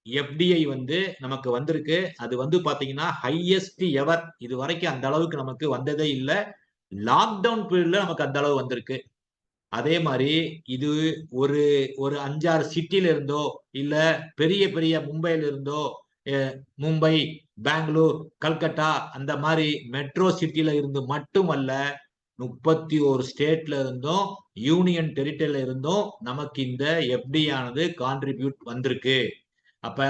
Speaker 1: எஃப்டிஐ வந்து நமக்கு வந்திருக்கு. அது வந்து பாத்தீங்கன்னா ஹையஸ்ட் எவர். இது வரைக்கும் அந்த அளவுக்கு நமக்கு வந்ததே இல்லை. லாக்டவுன் பீரியட்ல நமக்கு அந்த அளவு வந்திருக்கு. அதே மாதிரி இது ஒரு ஒரு 5-6 சிட்டில இருந்தோ இல்ல பெரிய பெரிய மும்பைல இருந்தோ, மும்பை, பெங்களூர், கல்கட்டா அந்த மாதிரி மெட்ரோ சிட்டில இருந்து மட்டுமல்ல, 31 ஸ்டேட்ல இருந்தும் யூனியன் டெரிட்டரியில இருந்தும் நமக்கு இந்த எஃப்டி ஆனது கான்ட்ரிபியூட் வந்திருக்கு. அப்ப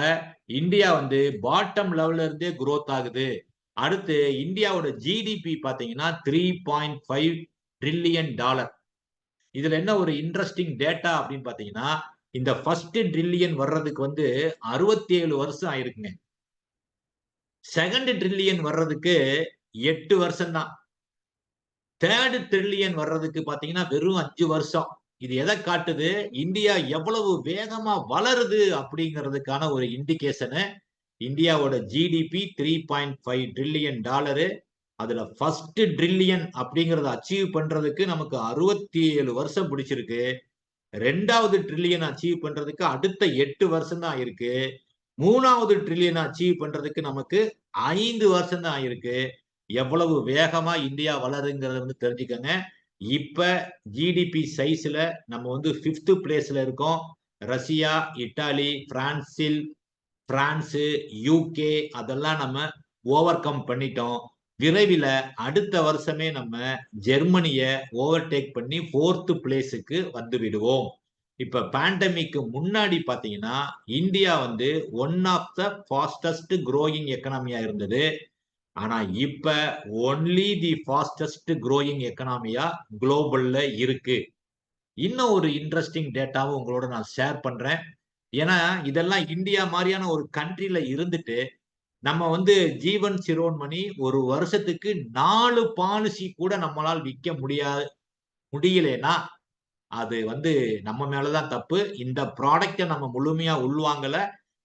Speaker 1: இந்தியா வந்து பாட்டம் லெவல்ல இருந்தே குரோத் ஆகுது. அடுத்து இந்தியாவோட ஜிடிபி பாத்தீங்கன்னா 3.5 ட்ரில்லியன் டாலர். இதுல என்ன ஒரு இன்ட்ரெஸ்டிங் டேட்டா அப்படின்னு பாத்தீங்கன்னா, இந்த ஃபர்ஸ்ட் ட்ரில்லியன் வர்றதுக்கு வந்து 67 வருஷம் ஆயிருக்குங்க. செகண்ட் ட்ரில்லியன் வர்றதுக்கு 8 வருஷம் தான். தேர்ட் ட்ரில்லியன் வர்றதுக்கு பாத்தீங்கன்னா வெறும் 5 வருஷம். இது எதை காட்டுது? இந்தியா எவ்வளவு வேகமா வளருது அப்படிங்கிறதுக்கான ஒரு இண்டிகேஷனு. இந்தியாவோட ஜிடிபி 3.5 ட்ரில்லியன் டாலரு. அதுல ஃபர்ஸ்ட் ட்ரில்லியன் அப்படிங்கறத அச்சீவ் பண்றதுக்கு நமக்கு 67 வருஷம் பிடிச்சிருக்கு. 2வது ட்ரில்லியன் அச்சீவ் பண்றதுக்கு அடுத்த 8 வருஷம் தான் ஆயிருக்கு. 3வது ட்ரில்லியன் அச்சீவ் பண்றதுக்கு நமக்கு 5 வருஷம் தான் ஆயிருக்கு. எவ்வளவு வேகமா இந்தியா வளருங்கிறத வந்து தெரிஞ்சுக்கங்க. இப்ப ஜிடிபி சைஸ்ல நம்ம வந்து 5th பிளேஸ்ல இருக்கோம். ரஷ்யா, இத்தாலி, பிரான்ஸ், யூகே அதெல்லாம் நம்ம ஓவர் கம் பண்ணிட்டோம். விரைவில் அடுத்த வருஷமே நம்ம ஜெர்மனிய ஓவர்டேக் பண்ணி 4th பிளேஸுக்கு வந்து விடுவோம். இப்ப பேண்டமிக்கு முன்னாடி பாத்தீங்கன்னா இந்தியா வந்து one of the fastest growing எக்கனாமியா இருந்தது. ஆனா இப்ப ஒன்லி தி ஃபாஸ்டஸ்ட் க்ரோயிங் எக்கனாமியா குளோபல்ல இருக்கு. இன்னும் ஒரு இன்ட்ரெஸ்டிங் டேட்டாவும் உங்களோட நான் ஷேர் பண்றேன். ஏன்னா இதெல்லாம் இந்தியா மாதிரியான ஒரு கண்ட்ரில இருந்துட்டு நம்ம வந்து ஜீவன் சிரோன்மணி ஒரு வருஷத்துக்கு 4 பாலிசி கூட நம்மளால் விற்க முடியலனா அது வந்து நம்ம மேலதான் தப்பு. இந்த ப்ராடக்ட நம்ம முழுமையா உள்வாங்கல.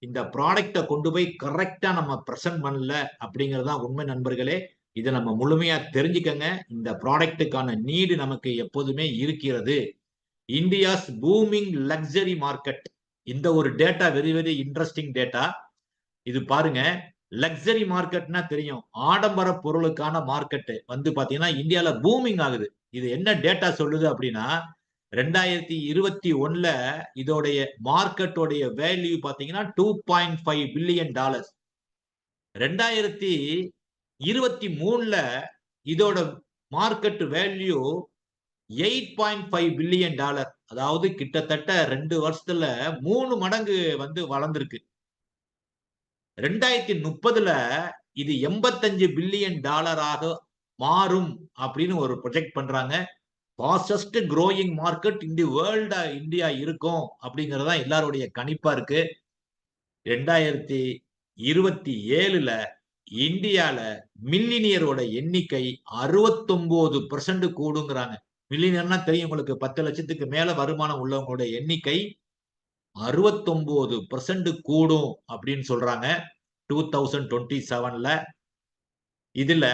Speaker 1: இந்த ப்ராடக்ட கொண்டு போய் கரெக்டா நம்ம பிரசன்ட் பண்ணல அப்படிங்கறதுதான் உண்மை நண்பர்களே. இதை நம்ம முழுமையா தெரிஞ்சுக்கங்க. இந்த ப்ராடக்ட்டுக்கான நீடு நமக்கு எப்போதுமே இருக்கிறது. India's booming luxury market. இந்த ஒரு data very very interesting data. இது பாருங்க, லக்ஸரி மார்க்கெட்னா தெரியும், ஆடம்பர பொருளுக்கான மார்க்கெட் வந்து பாத்தீங்கன்னா இந்தியால பூமிங் ஆகுது. இது என்ன டேட்டா சொல்லுது அப்படின்னா 2021ல இதோடைய மார்க்கெட்டோடைய வேல்யூ பாத்தீங்கன்னா $2.5 பில்லியன். 2023ல இதோட மார்க்கெட் வேல்யூ $8.5 பில்லியன். அதாவது கிட்டத்தட்ட 2 வருஷத்துல 3 மடங்கு வந்து வளர்ந்திருக்கு. 2030ல இது $85 பில்லியன் மாறும் அப்படின்னு ஒரு ப்ரொஜெக்ட் பண்றாங்க. Fastest growing market in the world India இருக்கும் அப்படிங்கறதுதான் எல்லாருடைய கணிப்பா இருக்கு. 2027ல இந்தியால மில்லினியரோட எண்ணிக்கை 69% கூடுங்கிறாங்க. மில்லினியர்னா தெரியும் உங்களுக்கு, 10 லட்சத்துக்கு மேல வருமானம் உள்ளவங்களோட எண்ணிக்கை 69% கூடும் அப்படின்னு சொல்றாங்க 2027ல. இதுல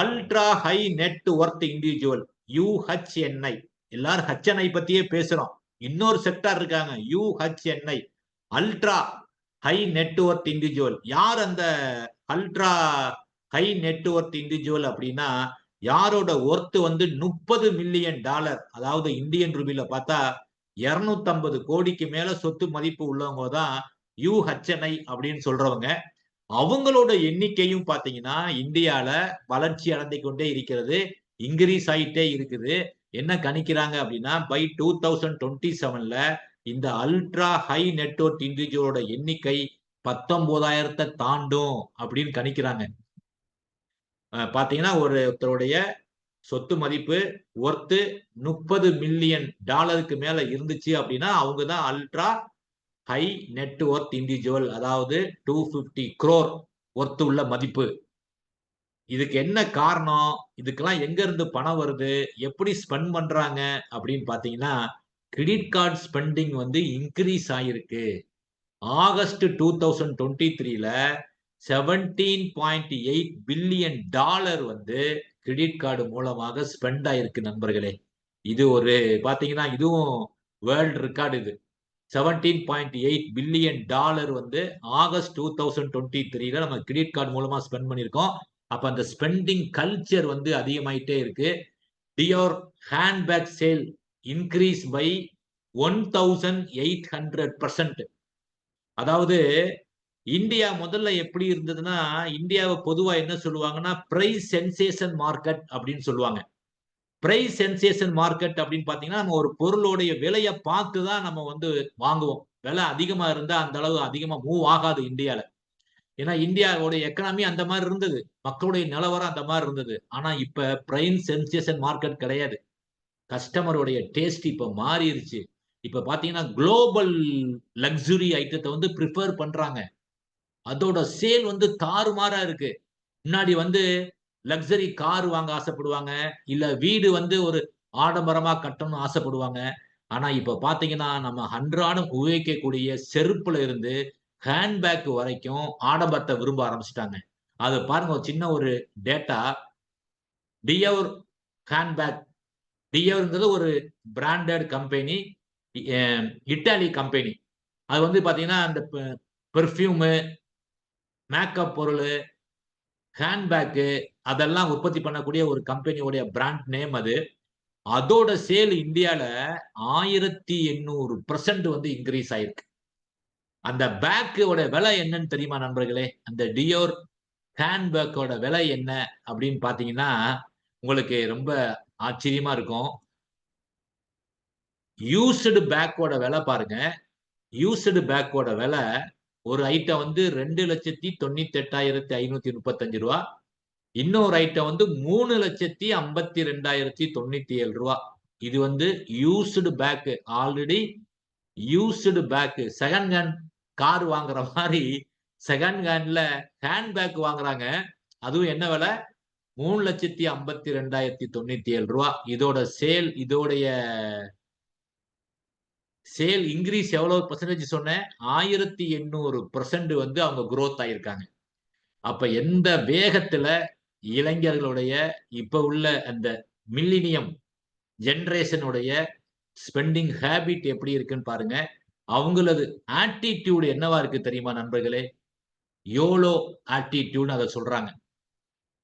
Speaker 1: ultra high net worth individual UHNI, எல்லாரும் HNI பத்தியே பேசுறோம். இன்னொரு செக்டார் இருக்காங்க UHNI, ultra high net worth individual. யார் அந்த ultra high net worth individual அப்படின்னா, யாரோட ஒர்த் வந்து $30 மில்லியன், அதாவது இந்தியன் ரூபில பார்த்தா 250 கோடிக்கு மேல சொத்து மதிப்பு உள்ளவங்க தான் UHNI அப்படின்னு சொல்றவங்க. அவங்களோட எண்ணிக்கையும் பாத்தீங்கன்னா இந்தியால வளர்ச்சி அடைந்து கொண்டே இருக்கிறது, இன்கிரீஸ் ஆயிட்டே இருக்குது. என்ன கணிக்கிறாங்க அப்படின்னா பை 2027ல இந்த அல்ட்ரா ஹை நெட்வொர்க் இண்டிவிஜுவலோட எண்ணிக்கை 19,000 தாண்டும் அப்படின்னு கணிக்கிறாங்க. பாத்தீங்கன்னா ஒருத்தருடைய சொத்து மதிப்பு ஒர்த்து $30 மில்லியன் மேல இருந்துச்சு அப்படின்னா அவங்கதான் ultra high net worth individual, அதாவது 250 crore ஒர்த் உள்ள மதிப்பு. இதுக்கு என்ன காரணம்? இதுக்கெல்லாம் எங்க இருந்து பணம் வருது, எப்படி ஸ்பெண்ட் பண்றாங்க அப்படின்னு பாத்தீங்கன்னா கிரெடிட் கார்டு ஸ்பெண்டிங் வந்து இன்க்ரீஸ் ஆயிருக்கு. ஆகஸ்ட் 2023ல $17.8 பில்லியன் வந்து கிரெடிட் கார்டு மூலமாக ஸ்பெண்ட் ஆயிருக்கு நண்பர்களே. இது ஒரு பாத்தீங்கன்னா இதுவும் வேர்ல்ட் ரெக்கார்டு. இது $17.8 பில்லியன் வந்து ஆகஸ்ட் 2023ல நம்ம கிரெடிட் கார்டு மூலமா ஸ்பெண்ட் பண்ணிருக்கோம். அப்ப அந்த ஸ்பெண்டிங் கல்ச்சர் வந்து அதிகமாயிட்டே இருக்கு. Dior handbag sale increase by 1800%. அதாவது இந்தியா முதல்ல எப்படி இருந்ததுன்னா, இந்தியாவை பொதுவா என்ன சொல்லுவாங்கன்னா பிரைஸ் சென்சேஷன் மார்க்கெட் அப்படின்னு சொல்லுவாங்க. பிரைஸ் சென்சேஷன் மார்க்கெட் அப்படின்னு பாத்தீங்கன்னா நம்ம ஒரு பொருளுடைய விலையை பார்த்து தான் நம்ம வந்து வாங்குவோம். விலை அதிகமா இருந்தா அந்த அளவு அதிகமா மூவ் ஆகாது இந்தியால. ஏன்னா இந்தியாவுடைய எக்கனாமி அந்த மாதிரி இருந்தது, மக்களுடைய நிலவரம் அந்த மாதிரி இருந்தது. ஆனா இப்ப பிரைஸ் சென்சேஷன் மார்க்கெட் கிடையாது. கஸ்டமருடைய டேஸ்ட் இப்ப மாறிடுச்சு. இப்ப பாத்தீங்கன்னா குளோபல் லக்ஸுரி ஐட்டத்தை வந்து ப்ரிஃபர் பண்றாங்க. அதோட சேல் வந்து தாறுமாறா இருக்கு. முன்னாடி வந்து லக்ஸரி கார் வாங்க ஆசைப்படுவாங்க, இல்ல வீடு வந்து ஒரு ஆடம்பரமா கட்டணும்னு ஆசைப்படுவாங்க. ஆனா இப்ப பாத்தீங்கன்னா நம்ம அன்றாடம் உபயோகிக்கக்கூடிய செருப்புல இருந்து ஹேண்ட்பேக் வரைக்கும் ஆடம்பரத்தை விரும்ப ஆரம்பிச்சுட்டாங்க. அது பாருங்க, ஒரு சின்ன ஒரு டேட்டா. டியோர் ஹேண்ட்பேக், டியோர்ங்கிறது ஒரு பிராண்டட் கம்பெனி, இத்தாலி கம்பெனி. அது வந்து பாத்தீங்கன்னா அந்த பெர்ஃப்யூமு, மேக்கப் பொருள், ஹேண்ட்பேக்கு அதெல்லாம் உற்பத்தி பண்ணக்கூடிய ஒரு கம்பெனியோட பிராண்ட் நேம் அது. அதோட சேல் இந்தியால 1800% வந்து இன்க்ரீஸ் ஆயிருக்கு. அந்த பேக்கோட விலை என்னன்னு தெரியுமா நண்பர்களே? அந்த டியோர் ஹேண்ட்பேக்கோட விலை என்ன அப்படின்னு பாத்தீங்கன்னா உங்களுக்கு ரொம்ப ஆச்சரியமா இருக்கும். யூஸ்டு பேக்கோட விலை பாருங்க. யூஸ்டு பேக்கோட விலை ஒரு ஐட்டம் வந்து $2,98,535. இன்னொரு ஐட்டம் வந்து $3,52,097. இது வந்து used bag, already used bag. Second hand car வாங்குற மாதிரி செகண்ட் ஹேண்ட்ல ஹேண்ட்பேக் வாங்குறாங்க. அதுவும் என்ன விலை? $3,52,097. இதோட சேல், இதோடைய சேல் இன்க்ரீஸ் எவ்வளவு பெர்சன்டேஜ் சொன்னேன்? 1800% வந்து அவங்க குரோத் ஆயிருக்காங்க. அப்ப எந்த வேகத்துல இளைஞர்களுடைய இப்ப உள்ள அந்த மில்லினியம் ஜெனரேஷனுடைய ஸ்பெண்டிங் ஹேபிட் எப்படி இருக்குன்னு பாருங்க. அவங்களது ஆட்டிட்யூட் என்னவா இருக்கு தெரியுமா நண்பர்களே? யோலோ ஆட்டிட்யூட் அத சொல்றாங்க.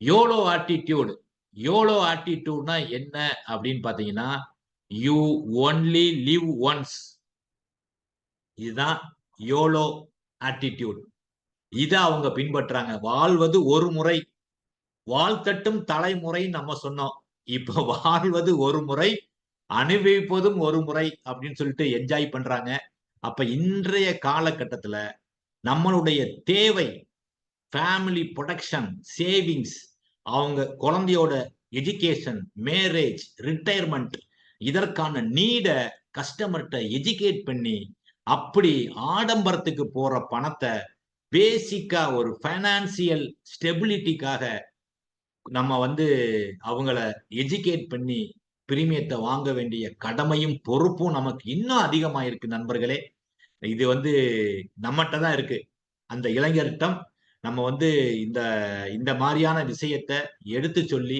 Speaker 1: YOLO attitude. யோலோ ஆட்டிட்யூட்னா என்ன அப்படின்னு பாத்தீங்கன்னா, யூ ஒன்லி லிவ் ஒன்ஸ். இதுதான் யோலோ ஆட்டிட்யூட். இத அவங்க பின்பற்றாங்க. வாழ்வது ஒரு முறை. வாழ்த்தட்டும் தலைமுறை நம்ம சொன்னோம். இப்ப வாழ்வது ஒரு முறை, அனுபவிப்பதும் ஒரு முறை அப்படின்னு சொல்லிட்டு என்ஜாய் பண்றாங்க. அப்ப இன்றைய காலகட்டத்துல நம்மளுடைய தேவை ஃபேமிலி ப்ரொடெக்ஷன், சேவிங்ஸ், அவங்க குழந்தையோட எஜுகேஷன், மேரேஜ், ரிட்டையர்மெண்ட் இதற்கான நீட கஸ்டமர்ட்ட எஜுகேட் பண்ணி, அப்படி ஆடம்பரத்துக்கு போற பணத்தை பேசிக்கா ஒரு பைனான்சியல் ஸ்டெபிலிட்டிக்காக நம்ம வந்து அவங்கள எஜுகேட் பண்ணி பிரீமியத்தை வாங்க வேண்டிய கடமையும் பொறுப்பும் நமக்கு இன்னும் அதிகமா இருக்கு நண்பர்களே. இது வந்து நம்மகிட்ட தான் இருக்கு. அந்த இளைஞர்களிடம் நம்ம வந்து இந்த இந்த மாதிரியான விஷயத்த எடுத்து சொல்லி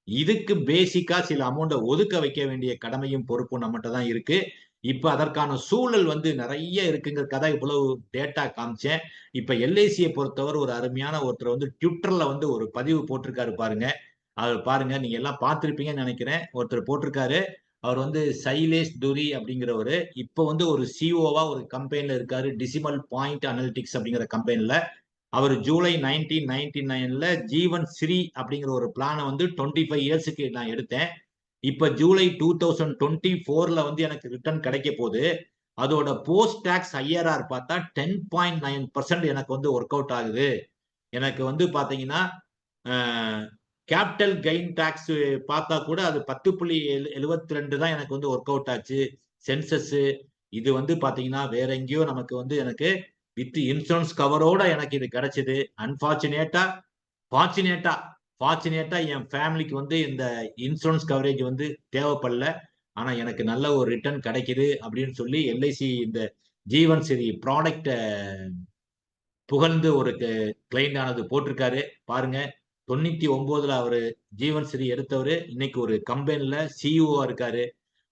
Speaker 1: இதுக்கு பேசிக்கா சில அமௌண்ட ஒதுக்க வைக்க வேண்டிய கடமையும் பொறுப்பும் நம்மகிட்ட தான் இருக்கு. இப்ப அதற்கான சூழல் வந்து நிறைய இருக்குங்கிறதுக்காக தான் இவ்வளவு டேட்டா காமிச்சேன். இப்ப எல்ஐசியை பொறுத்தவரை ஒரு அருமையான ஒருத்தர் வந்து ட்விட்டர்ல வந்து ஒரு பதிவு போட்டிருக்காரு பாருங்க. அது பாருங்க, நீங்க எல்லாம் பார்த்திருப்பீங்கன்னு நினைக்கிறேன். ஒருத்தர் போட்டிருக்காரு. அவர் வந்து சைலேஷ் துரி அப்படிங்கிறவரு. இப்ப வந்து ஒரு சிஓவா ஒரு கம்பெனில இருக்காரு. டெசிமல் பாயிண்ட் அனலிட்டிக்ஸ் அப்படிங்கிற கம்பெனில. அவர் ஜூலை 1999ல ஜீவன் ஸ்ரீ அப்படிங்கிற ஒரு பிளான வந்து 25 இயர்ஸ்க்கு நான் எடுத்தேன். இப்ப ஜூலை 2024ல வந்து எனக்கு ரிட்டர்ன் கிடைக்க போகுது. அதோட போஸ்ட் டாக்ஸ் ஐஆர்ஆர் பார்த்தா 10.9% எனக்கு வந்து ஒர்க் அவுட் ஆகுது. எனக்கு வந்து பாத்தீங்கன்னா கேபிட்டல் கெயின் டாக்ஸ் பார்த்தா கூட அது 10.72 தான் எனக்கு வந்து ஒர்க் அவுட் ஆச்சு. சென்சஸ் இது வந்து பாத்தீங்கன்னா வேற எங்கேயோ நமக்கு வந்து எனக்கு வித் இன்சூரன்ஸ் கவரோட எனக்கு இது கிடைச்சது. அன்பார்ச்சுனேட்டா ஃபார்ச்சுனேட்டா ஃபார்ச்சுனேட்டா என் ஃபேமிலிக்கு வந்து இந்த இன்சூரன்ஸ் கவரேஜ் வந்து தேவைப்படல. ஆனா எனக்கு நல்ல ஒரு ரிட்டர்ன் கிடைக்குது அப்படின்னு சொல்லி எல்ஐசி இந்த ஜீவன் ஸ்ரீ ப்ராடக்ட புகழ்ந்து ஒரு கிளைண்ட் ஆனது போட்டிருக்காரு. பாருங்க, 99ல அவரு ஜீவன் ஸ்ரீ எடுத்தவரு இன்னைக்கு ஒரு கம்பெனில சிஇஓ இருக்காரு.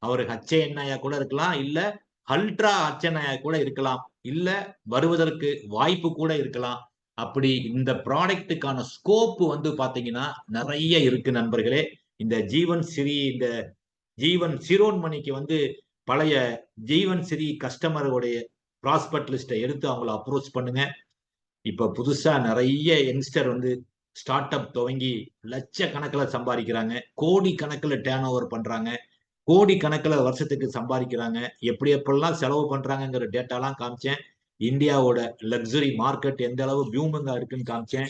Speaker 1: அவரு ஹச்ஏஎன்ஐயா கூட இருக்கலாம், இல்ல அல்ட்ரா ஹச்என்ஐயா கூட இருக்கலாம், இல்ல வருவதற்கு வாய்ப்பு கூட இருக்கலாம். அப்படி இந்த ப்ராடக்ட்டுக்கான ஸ்கோப் வந்து பாத்தீங்கன்னா நிறைய இருக்கு நண்பர்களே. இந்த ஜீவன் ஸ்ரீ இந்த ஜீவன் சிரோன்மணிக்கு வந்து பழைய ஜீவன் ஸ்ரீ கஸ்டமருடைய ப்ராஸ்பெக்ட் லிஸ்ட்டை எடுத்து அவங்கள அப்ரோச் பண்ணுங்க. இப்ப புதுசா நிறைய யங்ஸ்டர் வந்து ஸ்டார்ட் அப் துவங்கி லட்சக்கணக்கில் சம்பாதிக்கிறாங்க. கோடி கணக்கில் டேர்ன் ஓவர் பண்றாங்க. கோடி கணக்கில் வருஷத்துக்கு சம்பாதிக்கிறாங்க. எப்படி எப்படிலாம் செலவு பண்றாங்கிற டேட்டாலாம் காமிச்சேன். இந்தியாவோட லக்ஸுரி மார்க்கெட் எந்த அளவு பியூமிங்கா இருக்குன்னு காமிச்சேன்.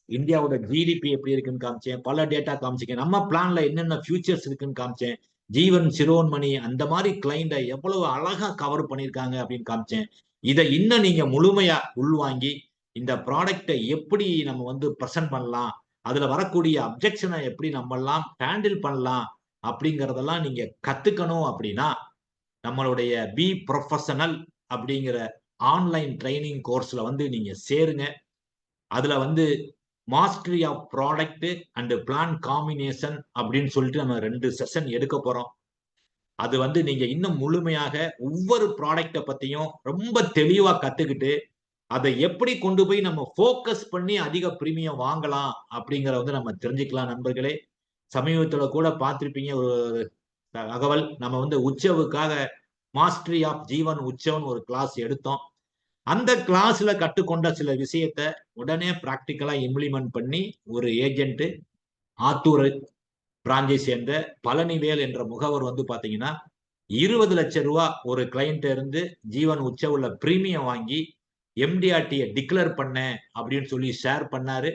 Speaker 1: இந்தியாவோட ஜிடிபி எப்படி இருக்குன்னு காமிச்சேன். பல டேட்டா காமிச்சிருக்கேன். நம்ம பிளான்ல என்னென்ன ஃபியூச்சர்ஸ் இருக்குன்னு காமிச்சேன். ஜீவன் சிரோன்மணி அந்த மாதிரி கிளைண்ட எவ்வளவு அழகா கவர் பண்ணியிருக்காங்க அப்படின்னு காமிச்சேன். இதை இன்னும் நீங்க முழுமையா உள்வாங்கி இந்த ப்ராடக்டை எப்படி நம்ம வந்து ப்ரெசென்ட் பண்ணலாம், அதுல வரக்கூடிய அப்ஜெக்ஷனை எப்படி நம்ம எல்லாம் ஹேண்டில் பண்ணலாம் அப்படிங்கறதெல்லாம் நீங்க கத்துக்கணும் அப்படின்னா நம்மளுடைய பி ப்ரொஃபஷனல் அப்படிங்கிற ஆன்லைன் ட்ரைனிங் கோர்ஸ்ல வந்து நீங்க சேருங்க. அதுல வந்து mastery of product and plan combination அப்படின்னு சொல்லிட்டு நம்ம 2 செஷன் எடுக்க போறோம். அது வந்து நீங்க இன்னும் முழுமையாக ஒவ்வொரு ப்ராடக்ட பத்தியும் ரொம்ப தெளிவா கத்துக்கிட்டு அதை எப்படி கொண்டு போய் நம்ம ஃபோக்கஸ் பண்ணி அதிக பிரீமியம் வாங்கலாம் அப்படிங்கறத வந்து நம்ம தெரிஞ்சுக்கலாம் நண்பர்களே. சமீபத்துல கூட பார்த்திருப்பீங்க ஒரு தகவல். நம்ம வந்து உற்சவுக்காக மாஸ்டரி ஆஃப் ஜீவன் உற்சவன் ஒரு கிளாஸ் எடுத்தோம். அந்த கிளாஸ்ல கற்றுக்கொண்ட சில விஷயத்த உடனே பிராக்டிக்கலா இம்ப்ளிமெண்ட் பண்ணி ஒரு ஏஜென்ட் ஆத்தூர் பிராஞ்சை சேர்ந்த பழனிவேல் என்ற முகவர் வந்து பாத்தீங்கன்னா 20 லட்சம் ரூபாய் ஒரு கிளைண்ட் இருந்து ஜீவன் உற்சவுல பிரீமியம் வாங்கி எம்டிஆர்டியை டிக்ளேர் பண்ண அப்படின்னு சொல்லி ஷேர் பண்ணாரு.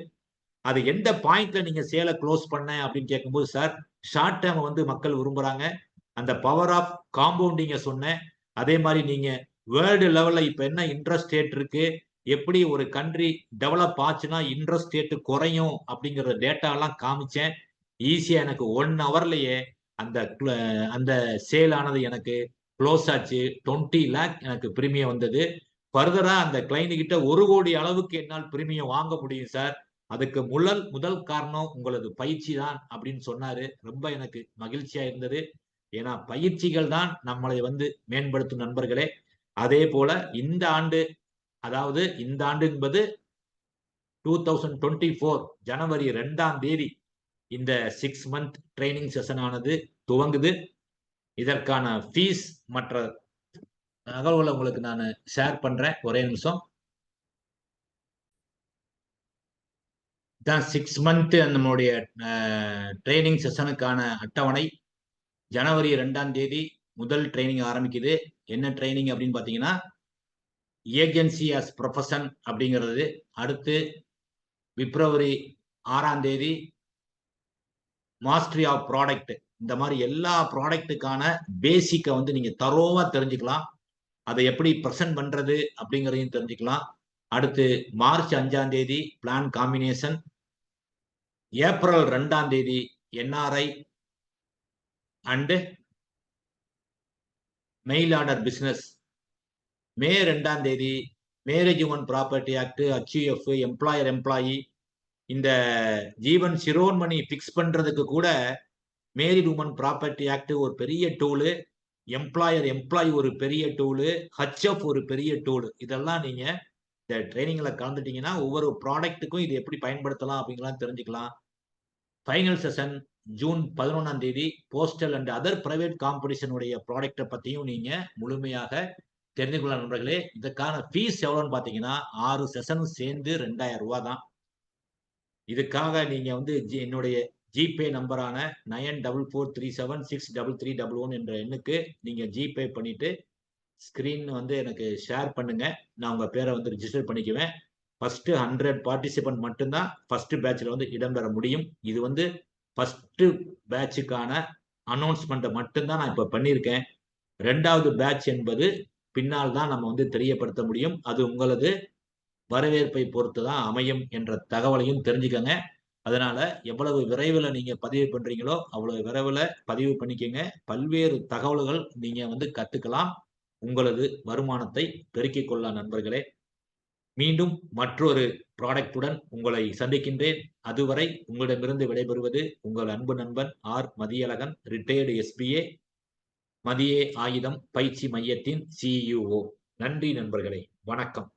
Speaker 1: அது எந்த பாயிண்ட்ல நீங்க சேலை க்ளோஸ் பண்ண அப்படின்னு கேட்கும்போது, சார் ஷார்ட் டேர்ம் வந்து மக்கள் விரும்புறாங்க, அந்த பவர் ஆஃப் காம்பவுண்டிங்க சொன்னேன். அதே மாதிரி நீங்க வேர்ல்டு லெவல்ல இப்ப என்ன இன்ட்ரெஸ்ட் ரேட் இருக்கு, எப்படி ஒரு கண்ட்ரி டெவலப் ஆச்சுன்னா இன்ட்ரெஸ்ட் ரேட் குறையும் அப்படிங்கிற டேட்டா எல்லாம் காமிச்சேன். ஈஸியா எனக்கு 1 ஹவர்லயே அந்த அந்த சேல் ஆனது எனக்கு க்ளோஸ் ஆச்சு. 20 லேக் எனக்கு பிரீமியம் வந்தது. ஃபர்தரா அந்த கிளைண்ட் கிட்ட 1 கோடி அளவுக்கு என்னால் பிரீமியம் வாங்க முடியும் சார். அதுக்கு முதல் காரணம் உங்களது பயிற்சி தான் அப்படின்னு சொன்னாரு. ரொம்ப எனக்கு மகிழ்ச்சியா இருந்தது. ஏன்னா பயிற்சிகள் தான் நம்மளை வந்து மேம்படுத்தும் நண்பர்களே. அதே போல இந்த ஆண்டு, அதாவது இந்த ஆண்டு என்பது 2024 ஜனவரி 2ஆம் தேதி இந்த 6 மந்த் ட்ரெய்னிங் செஷன் ஆனது துவங்குது. இதற்கான ஃபீஸ் மற்ற தகவல்களை உங்களுக்கு நான் ஷேர் பண்றேன். ஒரே நிமிஷம். தான் 6 மந்த் நம்மளுடைய ட்ரெய்னிங் செஷனுக்கான அட்டவணை. ஜனவரி 2ஆம் தேதி முதல் ட்ரெய்னிங் ஆரம்பிக்குது. என்ன ட்ரெய்னிங் அப்படின்னு பாத்தீங்கன்னா, ஏஜென்சி ஆஸ் ப்ரொஃபஷன் அப்படிங்கிறது. அடுத்து பிப்ரவரி 6ஆம் தேதி மாஸ்டரி ஆஃப் ப்ராடக்ட். இந்த மாதிரி எல்லா ப்ராடக்ட்டுக்கான பேசிக்கை வந்து நீங்க தரோவா தெரிஞ்சுக்கலாம். அதை எப்படி பிரசன்ட் பண்றது அப்படிங்கிறதையும் தெரிஞ்சுக்கலாம். அடுத்து மார்ச் 5ஆம் தேதி பிளான் காம்பினேஷன். ஏப்ரல் 2ஆம் தேதி NRI and mail order business. May 2ஆம் தேதி marriage women property act, HUF, employer employee. இந்த ஜீவன் சிரோன்மணி பிக்ஸ் பண்றதுக்கு கூட மேரிட் உமன் ப்ராப்பர்ட்டி ஆக்ட் ஒரு பெரிய டூலு, எம்ப்ளாயர் எம்ப்ளாயி ஒரு பெரிய டூலு, HF ஒரு பெரிய டூலு. இதெல்லாம் நீங்க இந்த ட்ரைனிங்ல கலந்துட்டீங்கன்னா ஒவ்வொரு ப்ராடக்ட்டுக்கும் இது எப்படி பயன்படுத்தலாம் அப்படிங்கலாம் தெரிஞ்சுக்கலாம். ஃபைனல் செஷன் ஜூன் 11ஆம் தேதி postal and other private competition உடைய ப்ராடக்ட்டை பத்தியும் நீங்க முழுமையாக தெரிந்து கொள்ள நண்பர்களே. இதுக்கான ஃபீஸ் எவ்வளவுன்னு பாத்தீங்கன்னா 6 செஷனும் சேர்ந்து 2000 ரூபாய் தான். இதுக்காக நீங்க வந்து என்னுடைய ஜிபே நம்பரான 9443763311 என்ற எண்ணுக்கு நீங்க ஜிபே பண்ணிட்டு ஸ்கிரீன் வந்து எனக்கு ஷேர் பண்ணுங்க. நான் உங்க பேரை வந்து ரிஜிஸ்டர் பண்ணிக்குவேன். ஃபர்ஸ்ட் 100 பார்ட்டிசிபென்ட் மட்டும்தான் ஃபர்ஸ்ட் பேட்ச்ல வந்து இடம்பெற முடியும். இது வந்து ஃபர்ஸ்ட் பேட்சுக்கான அனௌன்ஸ்மெண்ட் மட்டும்தான் நான் இப்ப பண்ணியிருக்கேன். 2வது பேட்ச் என்பது பின்னால் தான் நம்ம வந்து தெரியப்படுத்த முடியும். அது உங்களது வரவேற்பை பொறுத்து தான் அமையும் என்ற தகவலையும் தெரிஞ்சுக்கங்க. அதனால எவ்வளவு விரைவில் நீங்க பதிவு பண்றீங்களோ அவ்வளவு விரைவில் பதிவு பண்ணிக்கங்க. பல்வேறு தகவல்கள் நீங்க வந்து கத்துக்கலாம். உங்களது வருமானத்தை பெருக்கிக் கொள்ளலாம் நண்பர்களே. மீண்டும் மற்றொரு ப்ராடக்ட்டுடன் உங்களை சந்திக்கின்றேன். அதுவரை உங்களிடமிருந்து விடைபெறுவது உங்கள் அன்பு நண்பன் ஆர் மதியழகன், ரிட்டையர்டு SPA, மதியே ஆயுதம் பயிற்சி மையத்தின் CEO. நன்றி நண்பர்களே. வணக்கம்.